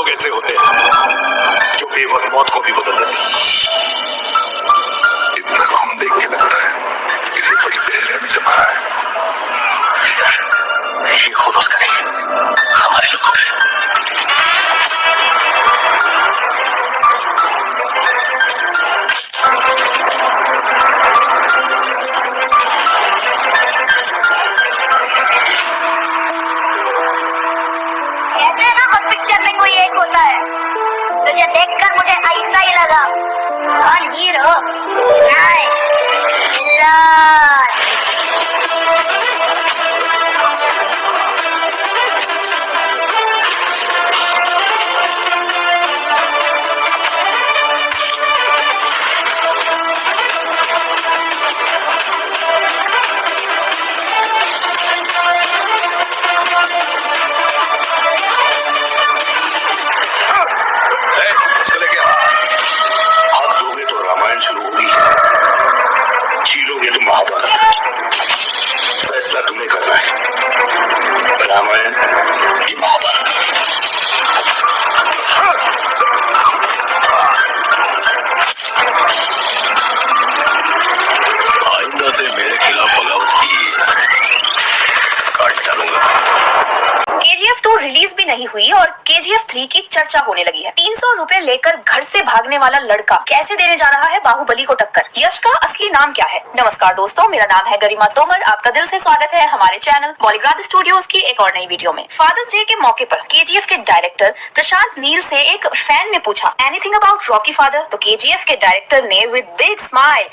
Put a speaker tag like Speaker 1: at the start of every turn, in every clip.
Speaker 1: लोग ऐसे होते हैं जो बेवक्त मौत को भी बदल देते हैं। इतना खून देख के लगता है किसी बड़ी बेरहमी से मारा है। सर, ये खुद उसका नहीं, हमारे लोगों का है।
Speaker 2: पिक्चर में कोई एक होता है, तुझे देखकर मुझे ऐसा ही लगा। कौन हीरो?
Speaker 1: शुरू होगी, छीलोगे तो महाभारत। फैसला तुम्हें करना है, रामायण की महाभारत। आइंदा से मेरे खिलाफ बगावत की काट डालूंगा।
Speaker 3: KGF 2 रिलीज भी नहीं हुई और KGF 3 की चर्चा होने लगी है। 300 रुपए लेकर घर से भागने वाला लड़का कैसे देने जा रहा है बाहुबली को टक्कर? यश का असली नाम क्या है? नमस्कार दोस्तों, मेरा नाम है गरिमा तोमर। आपका दिल से स्वागत है हमारे चैनल बॉलीग्राड स्टूडियोज की एक और नई वीडियो में। फादर्स डे के मौके पर KGF के डायरेक्टर प्रशांत नील से एक फैन ने पूछा एनीथिंग अबाउट रॉकी फादर, तो KGF के डायरेक्टर ने with big smile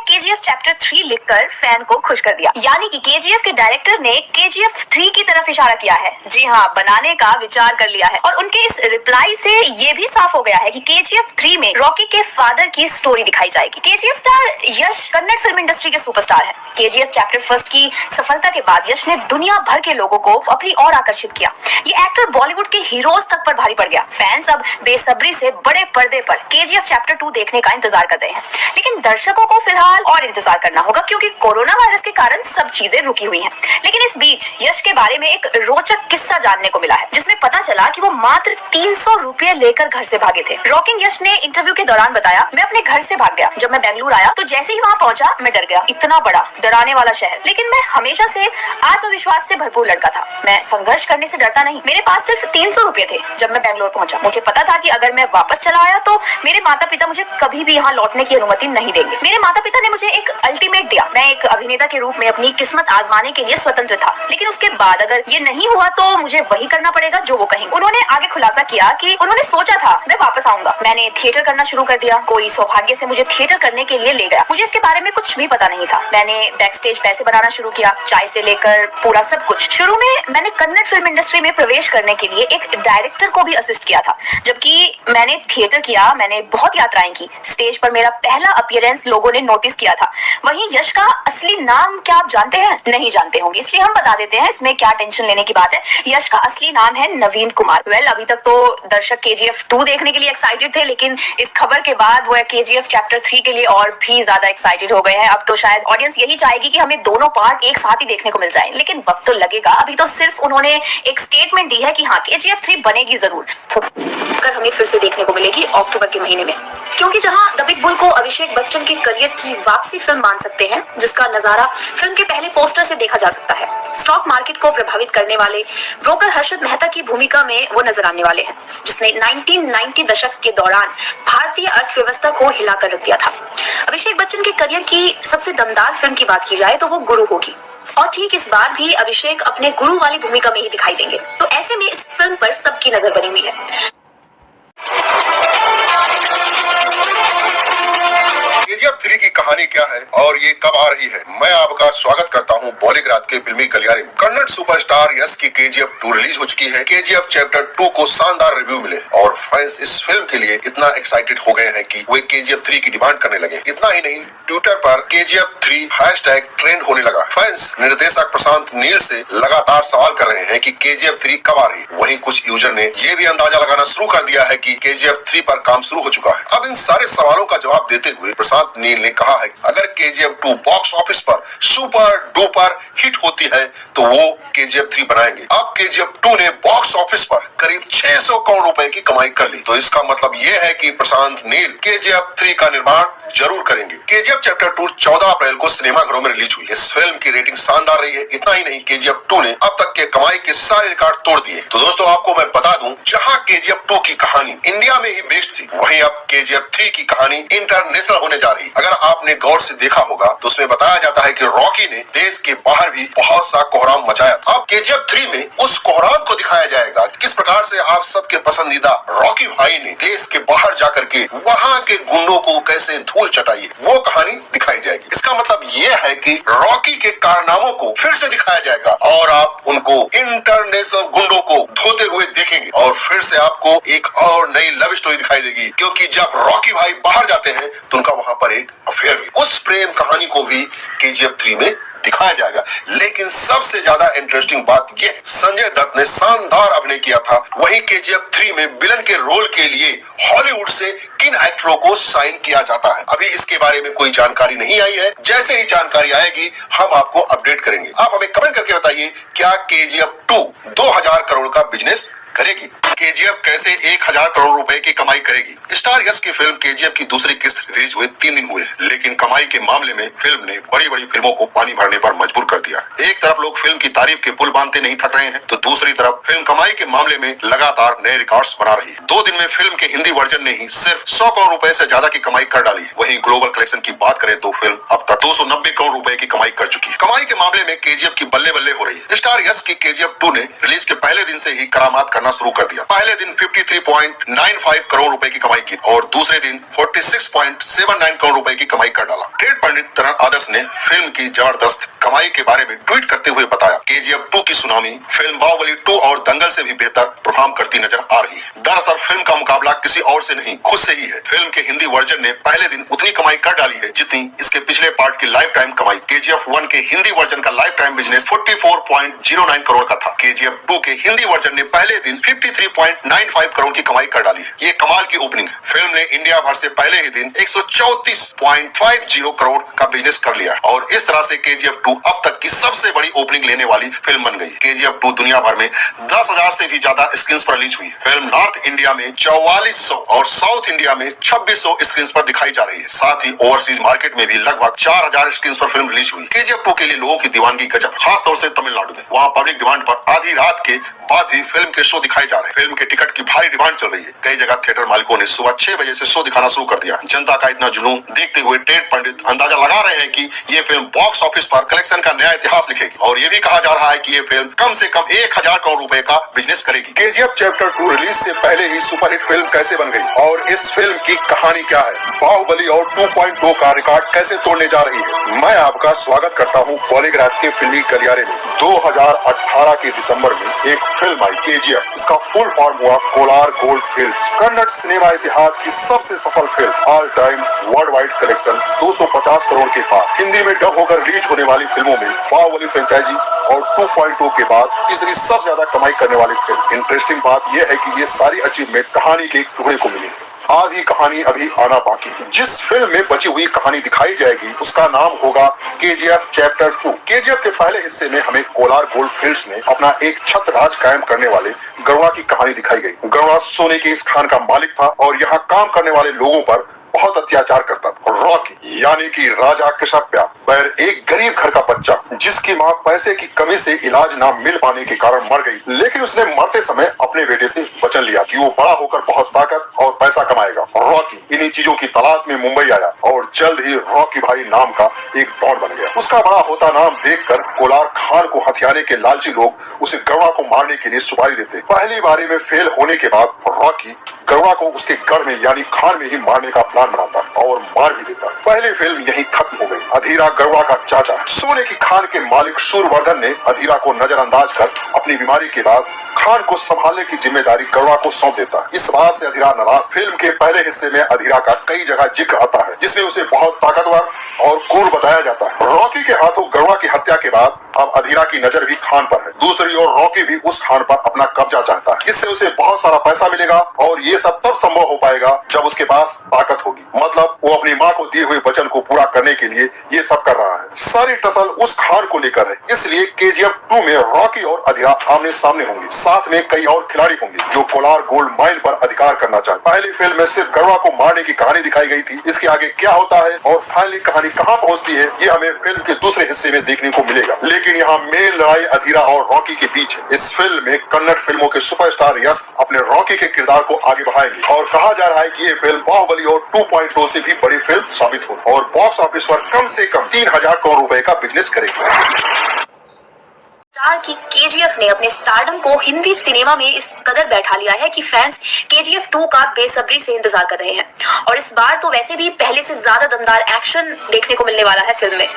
Speaker 3: #KGF chapter 3 लिखकर फैन को खुश कर दिया। यानी कि KGF के डायरेक्टर ने KGF 3 की तरफ इशारा किया है। जी हाँ, बनाने का विचार कर लिया है। और उनके इस रिप्लाई से ये भी साफ हो गया है कि KGF 3 में रॉकी के फादर की स्टोरी दिखाई जाएगी। KGF स्टार यश कन्नड़ फिल्म इंडस्ट्री के सुपरस्टार हैं। KGF चैप्टर 1 की सफलता के बाद यश ने दुनिया भर के लोगों को अपनी ओर आकर्षित किया। ये एक्टर बॉलीवुड के हीरोज तक पर भारी पड़ गया। फैंस अब बेसब्री से बड़े पर्दे पर KGF चैप्टर 2 देखने का इंतजार कर रहे हैं। लेकिन दर्शकों को फिलहाल और इंतजार करना होगा, क्योंकि कोरोना वायरस के कारण सब चीजें रुकी हुई हैं। लेकिन इस बीच यश के बारे में एक रोचक किस्सा जानने को मिला है, जिसमें पता चला कि वो मात्र 300 रुपए लेकर घर से भागे थे। रॉकिंग यश ने इंटरव्यू के दौरान बताया, मैं अपने घर से भाग गया। जब मैं बेंगलुरु आया तो जैसे ही वहाँ पहुंचा मैं डर गया। इतना बड़ा डराने वाला शहर, लेकिन मैं हमेशा से आत्मविश्वास से भरपूर लड़का था। मैं संघर्ष करने से डरता नहीं। मेरे पास सिर्फ 300 रुपए थे जब मैं बेंगलुरु पहुंचा। मुझे पता था कि अगर मैं वापस चला आया तो मेरे माता पिता मुझे कभी भी यहाँ लौटने की अनुमति नहीं देंगे। मेरे माता पिता ने मुझे एक अल्टीमेट दिया। मैं एक अभिनेता के रूप में अपनी किस्मत आजमाने के लिए स्वतंत्र था, लेकिन उसके बाद अगर ये नहीं हुआ तो मुझे वही करना पड़ेगा जो वो कहेंगे। उन्होंने आगे खुलासा किया कि उन्होंने सोचा था मैं वापस आऊंगा। मैंने थिएटर करना शुरू कर दिया। कोई सौभाग्य से मुझे थिएटर करने के लिए ले गया। मुझे इसके बारे में कुछ भी पता नहीं था। मैंने बैक स्टेज पैसे बनाना शुरू किया, चाय से लेकर पूरा सब कुछ। शुरू में मैंने कन्नड़ फिल्म इंडस्ट्री में प्रवेश करने के लिए एक डायरेक्टर को भी असिस्ट किया था। जबकि मैंने थिएटर किया, मैंने बहुत यात्राएं की। स्टेज पर मेरा पहला अपीयरेंस लोगों ने नोटिस किया था। वहीं यश का असली नाम क्या आप जानते हैं? नहीं जानते होंगे, इसलिए हम बता देते हैं। इसमें क्या टेंशन लेने की बात है। यश का असली नाम है नवीन कुमार। अभी तक तो दर्शक KGF 2 देखने के लिए एक्साइटेड थे, लेकिन इस खबर के बाद वो KGF चैप्टर 3 के लिए और भी ज्यादा एक्साइटेड हो गए हैं। अब तो शायद ऑडियंस यही चाहेगी कि हमें दोनों पार्ट एक साथ ही देखने को मिल जाए, लेकिन वक्त तो लगेगा। अभी तो सिर्फ उन्होंने एक स्टेटमेंट दी है कि हाँ, KGF 3 बनेगी जरूर। तो कर हमें फिर से देखने को मिलेगी अक्टूबर के महीने में, क्योंकि जहां द बिग बुल को अभिषेक बच्चन के करियर की वापसी फिल्म मान सकते हैं, जिसका नजारा फिल्म के पहले पोस्टर से देखा जा सकता है। स्टॉक मार्केट को प्रभावित करने वाले ब्रोकर हर्षद मेहता की भूमिका में वो नजर आने वाले हैं, जिसने 1990 दशक के दौरान भारतीय अर्थव्यवस्था को हिलाकर रख दिया था। अभिषेक बच्चन के करियर की सबसे दमदार फिल्म की बात की जाए तो वो गुरु होगी, और ठीक इस बार भी अभिषेक अपने गुरु वाली भूमिका में ही दिखाई देंगे। तो ऐसे में इस फिल्म पर सबकी नजर बनी हुई है।
Speaker 4: KGF 3 की कहानी क्या है और ये कब आ रही है? मैं आपका स्वागत करता हूँ बॉलीग्राड के फिल्मी गलियारे में। कन्नड़ सुपरस्टार यश की KGF 2 रिलीज हो चुकी है। KGF चैप्टर 2 को शानदार रिव्यू मिले और फैंस इस फिल्म के लिए इतना एक्साइटेड हो गए हैं कि वे KGF 3 की डिमांड करने लगे। इतना ही नहीं, ट्विटर पर KGF 3 हैशटैग ट्रेंड होने लगा। फैंस निर्देशक प्रशांत नील से लगातार सवाल कर रहे हैं कि KGF 3 कब आ रही है। वहीं कुछ यूजर ने ये भी अंदाजा लगाना शुरू कर दिया है कि KGF 3 पर काम शुरू हो चुका है। अब इन सारे सवालों का जवाब देते हुए प्रशांत नील ने कहा कहा है अगर केजीएफ 2 बॉक्स ऑफिस पर सुपर डुपर हिट होती है तो वो केजीएफ 3 बनाएंगे। अब केजीएफ 2 ने बॉक्स ऑफिस पर करीब 600 करोड़ रुपए की कमाई कर ली, तो इसका मतलब ये है कि प्रशांत नील केजीएफ 3 का निर्माण जरूर करेंगे। केजीएफ चैप्टर 2 14 अप्रैल को सिनेमाघरों में रिलीज हुई। इस फिल्म की रेटिंग शानदार रही है। इतना ही नहीं, केजीएफ 2 ने अब तक के कमाई के सारे रिकॉर्ड तोड़ दिए। तो दोस्तों आपको मैं बता दूं, जहां केजीएफ 2 की कहानी इंडिया में ही बेस्ड थी, वहीं अब केजीएफ 3 की कहानी इंटरनेशनल होने जा रही। अगर आपने गौर से देखा होगा तो उसमें बताया जाता है कि रॉकी ने देश के बाहर भी बहुत सा कोहराम मचाया था। अब केजीएफ 3 में उस कोहराम को दिखाया जाएगा, किस प्रकार से आप सबके पसंदीदा रॉकी भाई ने देश के बाहर जाकर के वहाँ के गुंडों को कैसे धूल चटाई, वो कहानी दिखाई जाएगी। इसका मतलब ये है कि रॉकी के कारनामों को फिर से दिखाया जाएगा और आप उनको इंटरनेशनल गुंडों को धोते हुए देखेंगे और फिर से आपको एक और नई लव स्टोरी दिखाई देगी, क्योंकि जब रॉकी भाई बाहर जाते हैं तो उनका वहां पर एक अफेयर भी, उस प्रेम कहानी को भी केजीएफ 3 में दिखाया जाएगा। लेकिन सबसे ज्यादा इंटरेस्टिंग बात यह है, संजय दत्त ने शानदार अभिनय किया था। वहीं केजीएफ 3 में विलन के रोल के लिए हॉलीवुड से किन एक्टरों को साइन किया जाता है, अभी इसके बारे में कोई जानकारी नहीं आई है। जैसे ही जानकारी आएगी हम आपको अपडेट करेंगे। आप हमें कमेंट करके बताइए, क्या केजीएफ 2 2000 करोड़ का बिजनेस करेगी? केजीएफ कैसे 1000 करोड़ रुपए की कमाई करेगी? स्टार यश की फिल्म केजीएफ की दूसरी किस्त रिलीज हुए 3 दिन हुए, लेकिन कमाई के मामले में फिल्म ने बड़ी बड़ी फिल्मों को पानी भरने पर मजबूर कर दिया। एक तरफ लोग फिल्म की तारीफ के पुल बांधते नहीं थक रहे हैं, तो दूसरी तरफ फिल्म कमाई के मामले में लगातार नए रिकॉर्ड्स बना रही है। 2 दिन में फिल्म के हिंदी वर्जन ने ही सिर्फ 100 करोड़ रुपए से ज्यादा की कमाई कर डाली है। वहीं ग्लोबल कलेक्शन की बात करें तो फिल्म अब तक 290 करोड़ रुपए की कमाई कर चुकी है। कमाई के मामले में केजीएफ की बल्ले बल्ले हो रही है। स्टार यश की केजीएफ 2 ने रिलीज के पहले दिन से ही करामात करना शुरू कर दिया। पहले दिन 53.95 करोड़ रुपए की कमाई की और दूसरे दिन 46.79 करोड़ रुपए की कमाई कर डाला। ट्रेड पंडित तरण आदर्श ने फिल्म की जबरदस्त कमाई के बारे में ट्वीट करते हुए बताया, केजीएफ 2 की सुनामी फिल्म बाहुबली 2 और दंगल से भी बेहतर परफॉर्म करती नजर आ रही है। दरअसल फिल्म का मुकाबला किसी और से नहीं, खुद से ही है। फिल्म के हिंदी वर्जन ने पहले दिन उतनी कमाई कर डाली है जितनी इसके पिछले पार्ट की लाइफ टाइम कमाई। केजीएफ 1 के हिंदी वर्जन का लाइफ टाइम बिजनेस 44.09 करोड़ का था। केजीएफ 2 के हिंदी वर्जन ने पहले दिन 53.95 करोड़ की कमाई कर डाली है। ये कमाल की ओपनिंग है। फिल्म ने इंडिया भर से पहले ही दिन 134.50 करोड़ का बिजनेस कर लिया और इस तरह से केजीएफ 2 अब तक की सबसे बड़ी ओपनिंग लेने वाली फिल्म बन गई। केजीएफ 2 दुनिया भर में 10,000 से भी ज्यादा स्क्रीन पर रिलीज हुई। फिल्म नॉर्थ इंडिया में 4400 और साउथ इंडिया में 2600 स्क्रीन पर दिखाई जा रही है। साथ ही ओवरसीज मार्केट में भी लगभग 4000 स्क्रीन पर फिल्म रिलीज हुई। केजीएफ 2 के लिए लोगों की दीवानगी गजब, खासतौर से तमिलनाडु में। वहाँ पब्लिक डिमांड पर आधी रात के बाद भी फिल्म के शो दिखाए जा रहे हैं। फिल्म के टिकट की भारी डिमांड चल रही है। कई जगह थिएटर मालिकों ने सुबह 6 बजे से शो दिखाना शुरू कर दिया। जनता का इतना जुनून देखते हुए ट्रेड पंडित अंदाजा लगा रहे हैं कि ये फिल्म बॉक्स ऑफिस पर कलेक्शन का नया इतिहास लिखेगी और ये भी कहा जा रहा है कि ये फिल्म कम से कम 1000 करोड़ रुपए का बिजनेस करेगी। केजीएफ चैप्टर 2 रिलीज से पहले ही सुपरहिट फिल्म कैसे बन गई और इस फिल्म की कहानी क्या है? बाहुबली और 2.2 का रिकॉर्ड कैसे तोड़ने जा रही है? मैं आपका स्वागत करता हूँ बॉलीवुड के फिल्मी गलियारे में। 2018 के दिसंबर में एक फिल्म आई केजीएफ। इसका फुल फॉर्म हुआ Kolar gold films. Kannada cinema इतिहास की सबसे सफल film, all time world wide collection 250 crore के पार। हिंदी में डब होकर रिलीज होने वाली फिल्मों में बाहुबली फ्रेंचाइजी और 2.2 के बाद तीसरी सबसे ज्यादा कमाई करने वाली फिल्म। इंटरेस्टिंग बात यह है कि ये सारी अचीवमेंट कहानी के एक टुकड़े को मिली। आधी कहानी अभी आना बाकी। जिस फिल्म में बची हुई कहानी दिखाई जाएगी उसका नाम होगा केजीएफ चैप्टर 2। केजीएफ के पहले हिस्से में हमें कोलार गोल्ड फील्ड्स में अपना एक छत्र राज कायम करने वाले गरुड़ा की कहानी दिखाई गई। गरुड़ा सोने के इस खान का मालिक था और यहाँ काम करने वाले लोगों पर बहुत अत्याचार करता था। रॉकी यानी कि राजा कृष्णप्या पर एक गरीब घर का बच्चा जिसकी मां पैसे की कमी से इलाज ना मिल पाने के कारण मर गई, लेकिन उसने मरते समय अपने बेटे से वचन लिया कि वो बड़ा होकर बहुत ताकत और पैसा कमाएगा। रॉकी इन्हीं चीजों की तलाश में मुंबई आया और जल्द ही रॉकी भाई नाम का एक डॉन बन गया। उसका बड़ा होता नाम देखकर कोलार खान को हथियाने के लालची लोग उसे गरुड़ा को मारने के लिए सुपारी देते। पहली बारी में फेल होने के बाद रॉकी गरुड़ा को उसके गढ़ में यानी खान में ही मारने का प्लान बनाता और मार भी देता। पहली फिल्म यहीं खत्म हो गई। अधीरा गरुड़ा का चाचा सोने की खान के मालिक सूरवर्धन ने अधीरा को नजरअंदाज कर अपनी बीमारी के बाद खान को संभालने की जिम्मेदारी गरुड़ा को सौंप देता है। इस बात से अधीरा नाराज। फिल्म के पहले हिस्से में अधीरा का कई जगह जिक्र आता है, जिसमें उसे बहुत ताकतवर और क्रूर बताया जाता है। रॉकी के हाथों गरुड़ा की हत्या के बाद अब अधीरा की नजर भी खान पर है। दूसरी ओर रॉकी भी उस खान पर अपना कब्जा चाहता है। इससे उसे बहुत सारा पैसा मिलेगा और ये सब तब संभव हो पाएगा जब उसके पास ताकत होगी। मतलब वो अपनी माँ को दिए हुए वचन को पूरा करने के लिए ये सब कर रहा है। सारी टसल उस खान को लेकर है। इसलिए KGF 2 में रॉकी और अधीरा आमने सामने होंगे। साथ में कई और खिलाड़ी होंगे जो कोलार गोल्ड माइन पर अधिकार करना चाहते। पहली फिल्म में सिर्फ गरुड़ा को मारने की कहानी दिखाई गई थी। इसके आगे क्या होता है और फाइनली कहानी कहाँ पहुँचती है, ये हमें फिल्म के दूसरे हिस्से में देखने को मिलेगा। लेकिन यहाँ मेन लड़ाई अधीरा और रॉकी के बीच है। इस फिल्म में कन्नड़ फिल्मों के सुपरस्टार यश अपने रॉकी के किरदार को आगे बढ़ाएंगे और कहा जा रहा है कि ये फिल्म बाहुबली और 2.0 से भी बड़ी फिल्म साबित हो और बॉक्स ऑफिस पर कम से कम 3000 करोड़ रुपए का बिजनेस करेगी।
Speaker 3: स्टार की KGF ने अपने स्टारडम को हिंदी सिनेमा में इस कदर बैठा लिया है कि फैंस KGF 2 का बेसब्री से इंतजार कर रहे हैं। और इस बार तो वैसे भी पहले से ज्यादा दमदार एक्शन देखने को मिलने वाला है फिल्म में।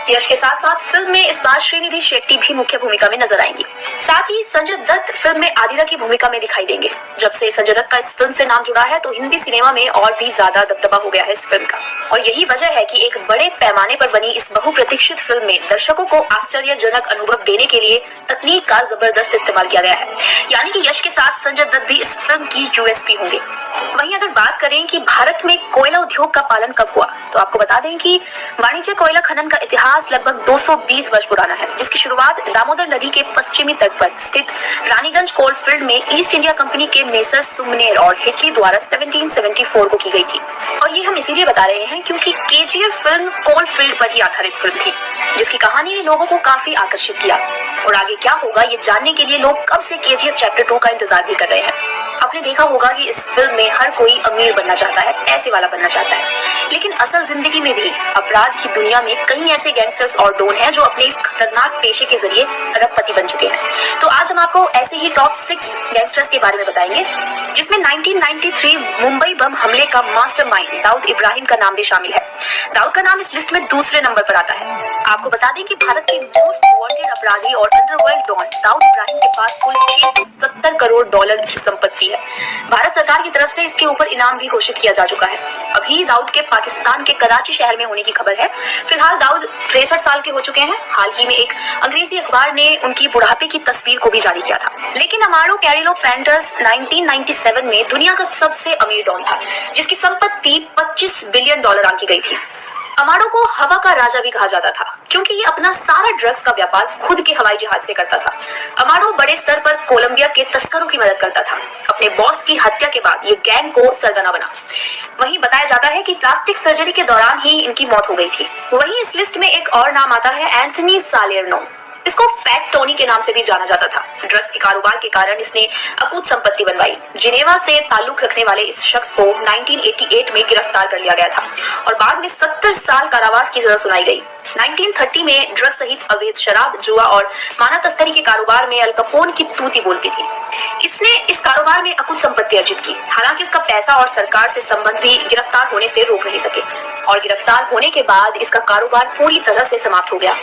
Speaker 3: यश के साथ साथ फिल्म में इस बार श्रीनिधि शेट्टी भी मुख्य भूमिका में नजर आएंगी। साथ ही संजय दत्त फिल्म में आदिरा की भूमिका में दिखाई देंगे। जब से संजय दत्त का इस फिल्म से नाम जुड़ा है तो हिंदी सिनेमा में और भी ज्यादा दबदबा हो गया है इस फिल्म का। और यही वजह है कि एक बड़े पैमाने पर बनी इस बहुप्रतीक्षित फिल्म में दर्शकों को आश्चर्यजनक अनुभव देने के लिए तकनीक का जबरदस्त इस्तेमाल किया गया है। यानी कि यश के साथ संजय दत्त भी इस फिल्म की USP होंगे। वहीं अगर बात करें कि भारत में कोयला उद्योग का पालन कब हुआ, तो आपको बता दें कि वाणिज्य कोयला खनन का इतिहास लगभग 220 वर्ष पुराना है, जिसकी शुरुआत दामोदर नदी के पश्चिमी तट पर स्थित रानीगंज कोल फील्ड में ईस्ट इंडिया कंपनी के मेसर सुमनेर और हिटली द्वारा 1774 को की गई थी। और ये हम इसीलिए बता रहे हैं क्योंकि KGF फिल्म कोल फील्ड पर ही आधारित फिल्म थी, जिसकी कहानी ने लोगों को काफी आकर्षित किया। और आगे क्या होगा ये जानने के लिए लोग कब से KGF चैप्टर 2 का इंतजार भी कर रहे हैं। आपने देखा होगा कि इस फिल्म में हर कोई अमीर बनना चाहता है, पैसे वाला बनना चाहता है, लेकिन असल जिंदगी में भी अपराध की दुनिया में कई ऐसे गैंगस्टर्स और डॉन हैं जो अपने इस खतरनाक पेशे के जरिए अरबपति बन चुके हैं। तो आज हम आपको ऐसे ही टॉप 6 गैंगस्टर्स के बारे में बताएंगे, जिसमें 1993 मुंबई बम हमले का मास्टरमाइंड दाऊद इब्राहिम का नाम भी शामिल है। दाऊद का नाम इस लिस्ट में दूसरे नंबर पर आता है। आपको बता दें कि भारत के मोस्ट वांटेड अपराधी और अंडरवर्ल्ड डॉन दाऊद इब्राहिम के पास कुल 670 करोड़ डॉलर की संपत्ति है। भारत सरकार की तरफ से इसके ऊपर इनाम भी घोषित किया जा चुका है। अभी दाऊद के पाकिस्तान के कराची शहर में होने की खबर है। फिलहाल दाऊद 63 साल के हो चुके हैं। हाल ही में एक अंग्रेजी अखबार ने उनकी बुढ़ापे की तस्वीर को भी जारी किया था। लेकिन अमारो कैरिलो फैंटस 1997 में दुनिया का सबसे अमीर डॉन था, जिसकी संपत्ति $25 बिलियन आंकी गई थी। अमारो को हवा का राजा भी कहा जाता था, क्योंकि ये अपना सारा ड्रग्स का व्यापार खुद के हवाई जहाज से करता था। अमारो बड़े स्तर पर कोलंबिया के तस्करों की मदद करता था। अपने बॉस की हत्या के बाद ये गैंग को सरगना बना। वहीं बताया जाता है कि प्लास्टिक सर्जरी के दौरान ही इनकी मौत हो गई थी। वहीं इस लिस्ट में एक और नाम आता है एंथनी सालेर्नो। इसको फैट टोनी के नाम से भी जाना जाता था। ड्रग्स के कारोबार के कारण इसने अकूत संपत्ति बनवाई। जिनेवा से ताल्लुक रखने वाले इस शख्स को 1988 में गिरफ्तार कर लिया गया था और बाद में 70 साल कारावास की सजा सुनाई गई। 1930 में ड्रग्स सहित अवैध शराब, जुआ और मानव तस्करी के कारोबार में अल कपोन की तूती बोलती थी। इसने इस कारोबार में अकूत संपत्ति अर्जित की। हालांकि इसका पैसा और सरकार से संबंध भी गिरफ्तार होने से रोक नहीं सके और गिरफ्तार होने के बाद इसका कारोबार पूरी तरह से समाप्त हो गया।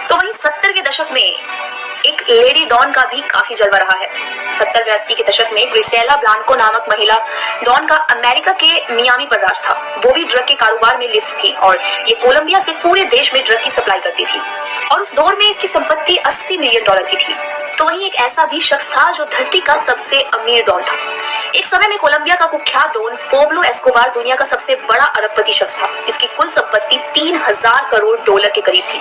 Speaker 3: तो वहीं 70 के दशक में एक लेडी डॉन का भी काफी जलवा रहा है। 70 व 80 के दशक में ग्रिसेला ब्लांको नामक महिला डॉन का अमेरिका के मियामी पर राज था। वो भी ड्रग के कारोबार में लिप्त थी और ये कोलंबिया से पूरे देश में ड्रग की सप्लाई करती थी और उस दौर में इसकी संपत्ति $80 मिलियन की थी। तो वहीं एक ऐसा भी शख्स था जो धरती का सबसे अमीर डॉन था। एक समय में कोलंबिया का कुख्यात डॉन पोब्लो एस्कोबार दुनिया का सबसे बड़ा अरबपति शख्स था। इसकी कुल संपत्ति $3000 करोड़ के करीब थी।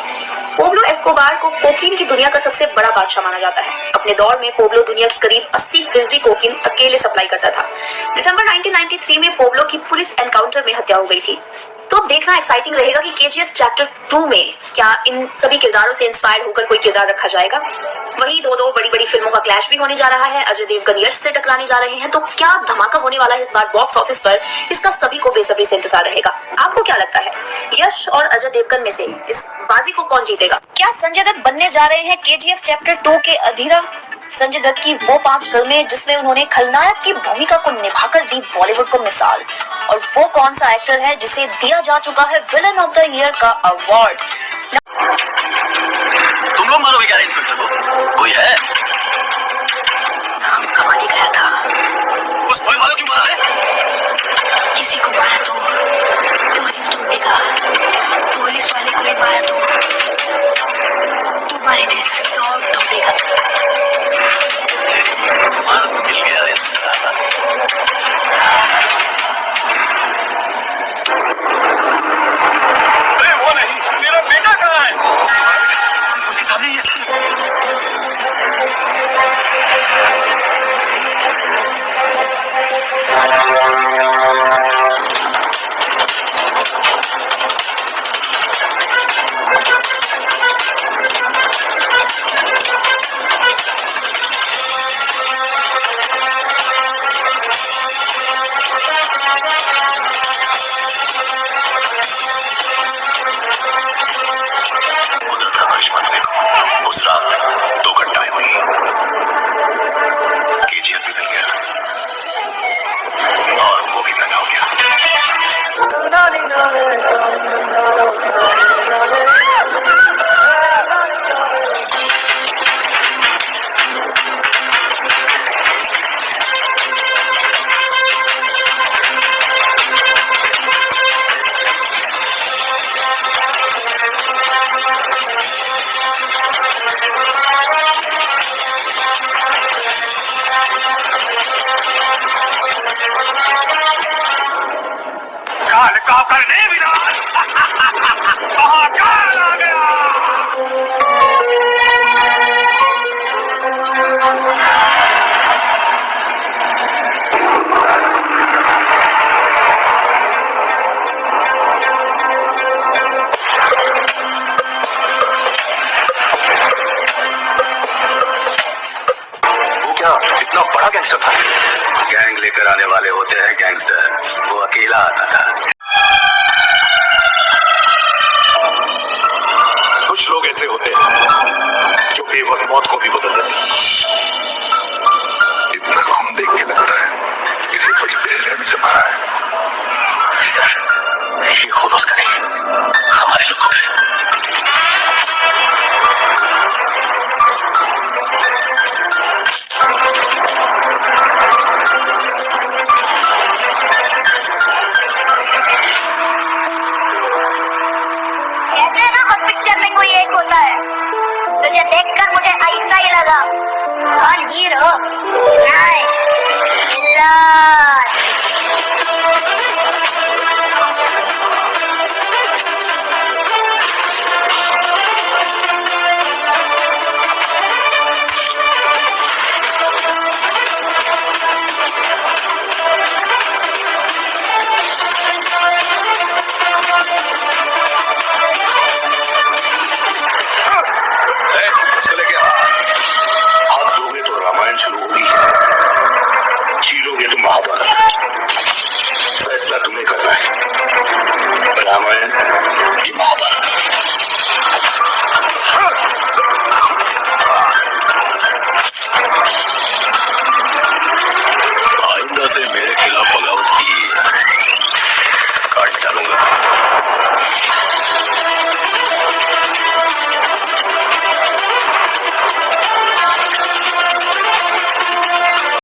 Speaker 3: पोब्लो एस्कोबार को कोकीन की दुनिया का सबसे बड़ा बादशाह माना जाता है। अपने दौर में पोब्लो दुनिया की करीब 80% कोकीन अकेले सप्लाई करता था। दिसंबर 1993 में पोब्लो की पुलिस एनकाउंटर में हत्या हो गई थी। तो अब देखना एक्साइटिंग रहेगा कि KGF चैप्टर 2 में क्या इन सभी किरदारों से इंस्पायर होकर कोई किरदार रखा जाएगा। वहीं दो बड़ी फिल्मों का क्लैश भी होने जा रहा है। अजय देवगन यश से टकराने जा रहे हैं, तो क्या धमाका होने वाला है इस बार बॉक्स ऑफिस पर, इसका सभी को बेसब्री से इंतजार रहेगा। आपको क्या लगता है, यश और अजय देवगन में से इस बाजी को कौन जीतेगा? क्या संजय दत्त बनने जा रहे हैं KGF चैप्टर 2 के अधीरा? संजय दत्त की वो 5 फिल्में जिसमें उन्होंने खलनायक की भूमिका को निभाकर दी बॉलीवुड को मिसाल, और वो कौन सा एक्टर है जिसे दिया जा चुका है विलन ऑफ द ईयर का अवार्ड?
Speaker 1: तुम लोग मारोगे क्या इंस्पेक्टर को? कोई है?
Speaker 3: किसी को मारा तो पुलिस ढूंढेगा, पुलिस वाले को ही मारा तो तुम्हारे जैसा डॉग ढूंढेगा।
Speaker 1: मार मिल गया रे साला। अरे वो नहीं, मेरा बेटा कहाँ है? उसके सामने ही है। उधर था करिश्मा दुबे। उस रात 2 घंटाएं हुई। केजीएफ भी मिल गया और वो भी लगा हो गया। काल का करने विनाश। महाकाल आ गया। वो क्या इतना बड़ा गैंगस्टर था? गैंग लेकर आने वाले होते हैं गैंगस्टर, वो अकेला आता था। कुछ लोग ऐसे होते हैं जो बेवक्त मौत को भी बदल देते हैं।